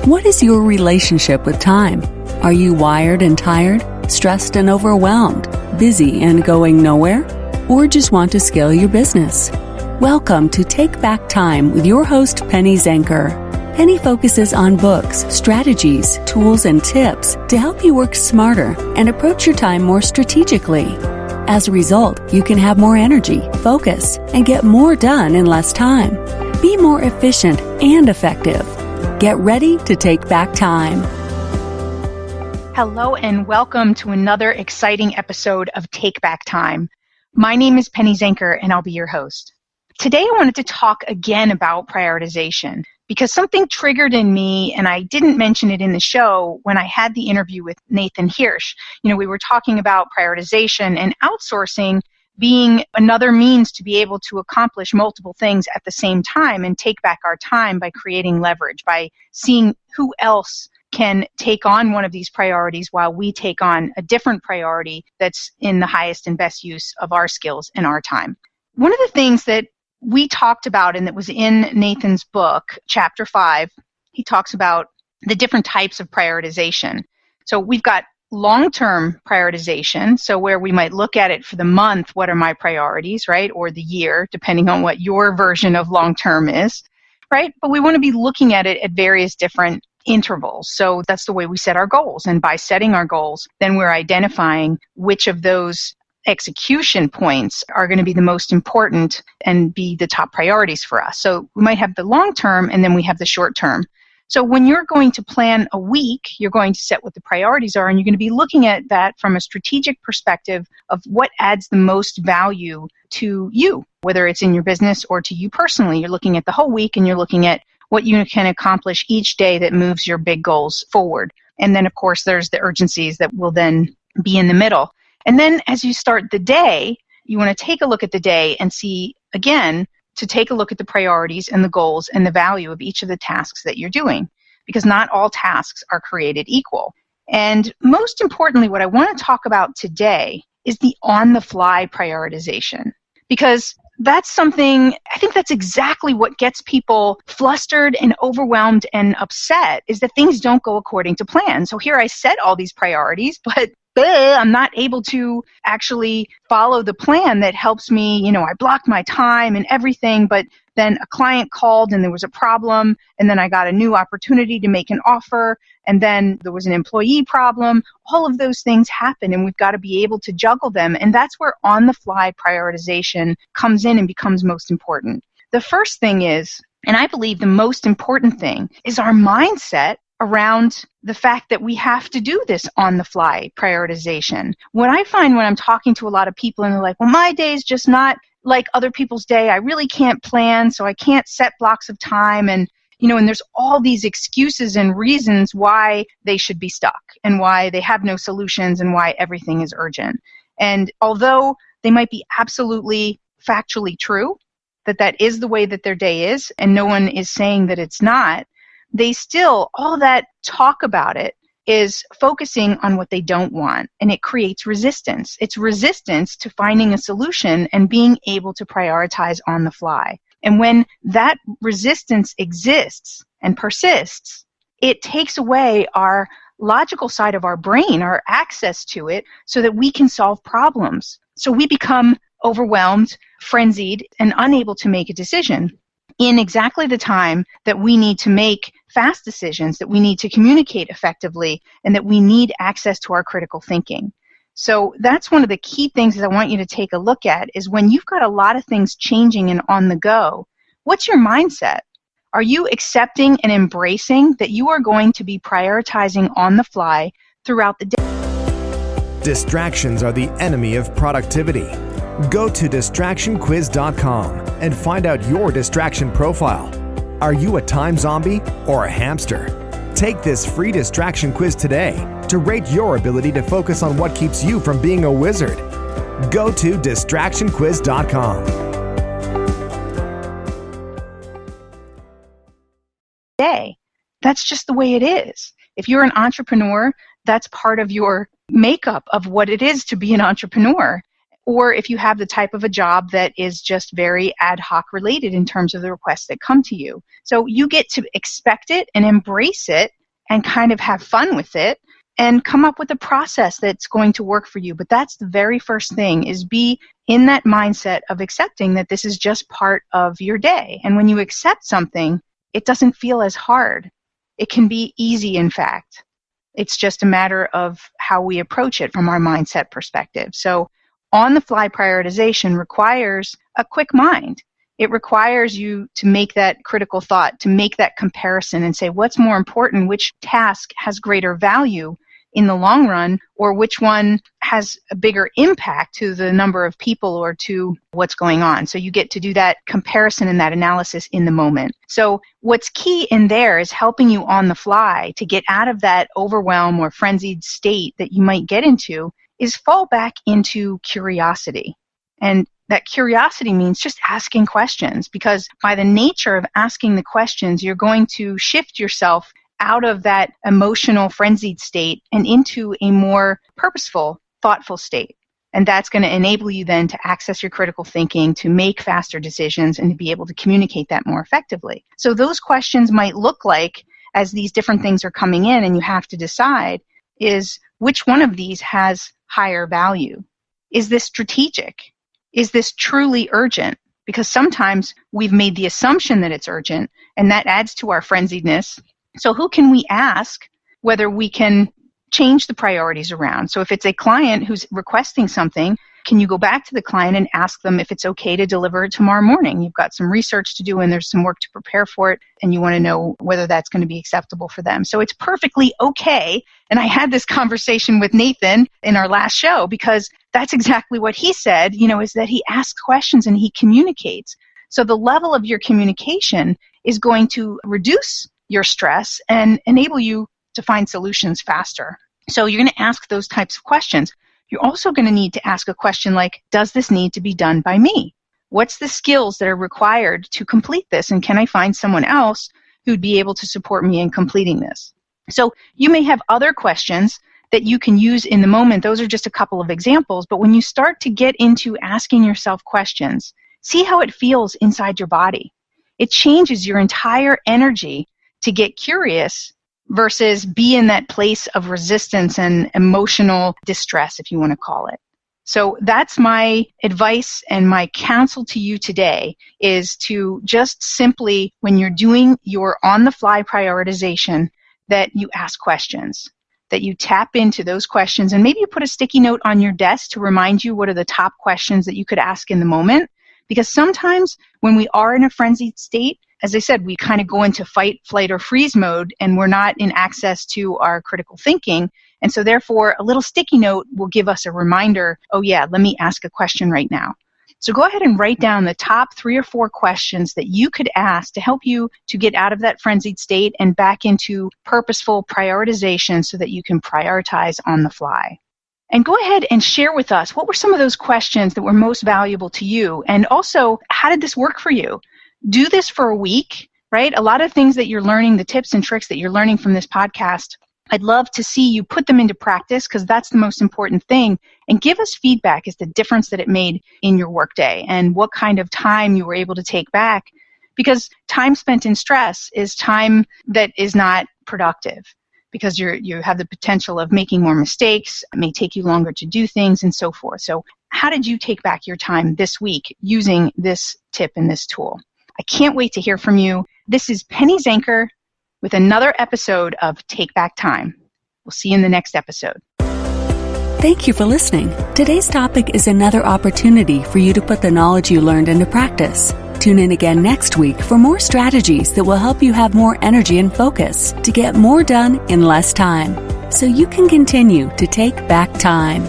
What is your relationship with time? Are you wired and tired, stressed and overwhelmed, busy and going nowhere? Or just want to scale your business? Welcome to Take Back Time with your host, Penny Zenker. Penny focuses on books, strategies, tools, and tips to help you work smarter and approach your time more strategically. As a result, you can have more energy, focus, and get more done in less time. Be more efficient and effective. Get ready to take back time. Hello and welcome to another exciting episode of Take Back Time. My name is Penny Zenker and I'll be your host. Today I wanted to talk again about prioritization because something triggered in me, and I didn't mention it in the show when I had the interview with Nathan Hirsch. We were talking about prioritization and outsourcing being another means to be able to accomplish multiple things at the same time and take back our time by creating leverage, by seeing who else can take on one of these priorities while we take on a different priority that's in the highest and best use of our skills and our time. One of the things that we talked about and that was in Nathan's book, Chapter 5, he talks about the different types of prioritization. So we've got long-term prioritization, so where we might look at it for the month, what are my priorities, right? Or the year, depending on what your version of long-term is, right? But we want to be looking at it at various different intervals. So that's the way we set our goals. And by setting our goals, then we're identifying which of those execution points are going to be the most important and be the top priorities for us. So we might have the long-term and then we have the short-term. So when you're going to plan a week, you're going to set what the priorities are, and you're going to be looking at that from a strategic perspective of what adds the most value to you, whether it's in your business or to you personally. You're looking at the whole week and you're looking at what you can accomplish each day that moves your big goals forward. And then, of course, there's the urgencies that will then be in the middle. And then as you start the day, you want to take a look at the day and see, again, to take a look at the priorities and the goals and the value of each of the tasks that you're doing, because not all tasks are created equal. And most importantly, what I want to talk about today is the on-the-fly prioritization, because that's something, I think that's exactly what gets people flustered and overwhelmed and upset, is that things don't go according to plan. So here I set all these priorities, but I'm not able to actually follow the plan that helps me. I blocked my time and everything, but then a client called and there was a problem, and then I got a new opportunity to make an offer, and then there was an employee problem. All of those things happen, and we've got to be able to juggle them, and that's where on-the-fly prioritization comes in and becomes most important. The first thing is, and I believe the most important thing, is our mindset around the fact that we have to do this on-the-fly prioritization. What I find when I'm talking to a lot of people and they're like, well, my day is just not like other people's day. I really can't plan, so I can't set blocks of time. And there's all these excuses and reasons why they should be stuck and why they have no solutions and why everything is urgent. And although they might be absolutely factually true, that is the way that their day is, and no one is saying that it's not, they still, all that talk about it is focusing on what they don't want, and it creates resistance. It's resistance to finding a solution and being able to prioritize on the fly. And when that resistance exists and persists, it takes away our logical side of our brain, our access to it, so that we can solve problems. So we become overwhelmed, frenzied, and unable to make a decision in exactly the time that we need to make fast decisions, that we need to communicate effectively, and that we need access to our critical thinking. So that's one of the key things that I want you to take a look at, is when you've got a lot of things changing and on the go, what's your mindset? Are you accepting and embracing that you are going to be prioritizing on the fly throughout the day? Distractions are the enemy of productivity. Go to distractionquiz.com and find out your distraction profile. Are you a time zombie or a hamster? Take this free distraction quiz today to rate your ability to focus on what keeps you from being a wizard. Go to distractionquiz.com. That's just the way it is. If you're an entrepreneur, that's part of your makeup of what it is to be an entrepreneur. or if you have the type of a job that is just very ad hoc related in terms of the requests that come to you. So you get to expect it and embrace it and kind of have fun with it and come up with a process that's going to work for you. But that's the very first thing, is be in that mindset of accepting that this is just part of your day. And when you accept something, it doesn't feel as hard. It can be easy, in fact. It's just a matter of how we approach it from our mindset perspective. So on-the-fly prioritization requires a quick mind. It requires you to make that critical thought, to make that comparison and say, what's more important? Which task has greater value in the long run, or which one has a bigger impact to the number of people or to what's going on? So you get to do that comparison and that analysis in the moment. So what's key in there is helping you on the fly to get out of that overwhelm or frenzied state that you might get into, is fall back into curiosity. And that curiosity means just asking questions, because by the nature of asking the questions, you're going to shift yourself out of that emotional frenzied state and into a more purposeful, thoughtful state. And that's going to enable you then to access your critical thinking, to make faster decisions, and to be able to communicate that more effectively. So those questions might look like, as these different things are coming in and you have to decide, is which one of these has higher value? Is this strategic? Is this truly urgent? Because sometimes we've made the assumption that it's urgent, and that adds to our frenziedness. So who can we ask whether we can change the priorities around? So if it's a client who's requesting something, can you go back to the client and ask them if it's okay to deliver it tomorrow morning? You've got some research to do and there's some work to prepare for it, and you want to know whether that's going to be acceptable for them. So it's perfectly okay. And I had this conversation with Nathan in our last show, because that's exactly what he said, is that he asks questions and he communicates. So the level of your communication is going to reduce your stress and enable you to find solutions faster. So you're going to ask those types of questions. You're also going to need to ask a question like, does this need to be done by me? What's the skills that are required to complete this? And can I find someone else who'd be able to support me in completing this? So you may have other questions that you can use in the moment. Those are just a couple of examples. But when you start to get into asking yourself questions, see how it feels inside your body. It changes your entire energy to get curious versus be in that place of resistance and emotional distress, if you want to call it. So that's my advice and my counsel to you today, is to just simply, when you're doing your on-the-fly prioritization, that you ask questions, that you tap into those questions, and maybe you put a sticky note on your desk to remind you what are the top questions that you could ask in the moment. Because sometimes when we are in a frenzied state, as I said, we kind of go into fight, flight, or freeze mode, and we're not in access to our critical thinking. And so therefore, a little sticky note will give us a reminder, oh yeah, let me ask a question right now. So go ahead and write down the top 3 or 4 questions that you could ask to help you to get out of that frenzied state and back into purposeful prioritization so that you can prioritize on the fly. And go ahead and share with us, what were some of those questions that were most valuable to you? And also, how did this work for you? Do this for a week, right? A lot of things that you're learning, the tips and tricks that you're learning from this podcast, I'd love to see you put them into practice, because that's the most important thing. And give us feedback as the difference that it made in your workday and what kind of time you were able to take back. Because time spent in stress is time that is not productive, because you have the potential of making more mistakes. It may take you longer to do things and so forth. So how did you take back your time this week using this tip and this tool? I can't wait to hear from you. This is Penny Zanker with another episode of Take Back Time. We'll see you in the next episode. Thank you for listening. Today's topic is another opportunity for you to put the knowledge you learned into practice. Tune in again next week for more strategies that will help you have more energy and focus to get more done in less time, so you can continue to take back time.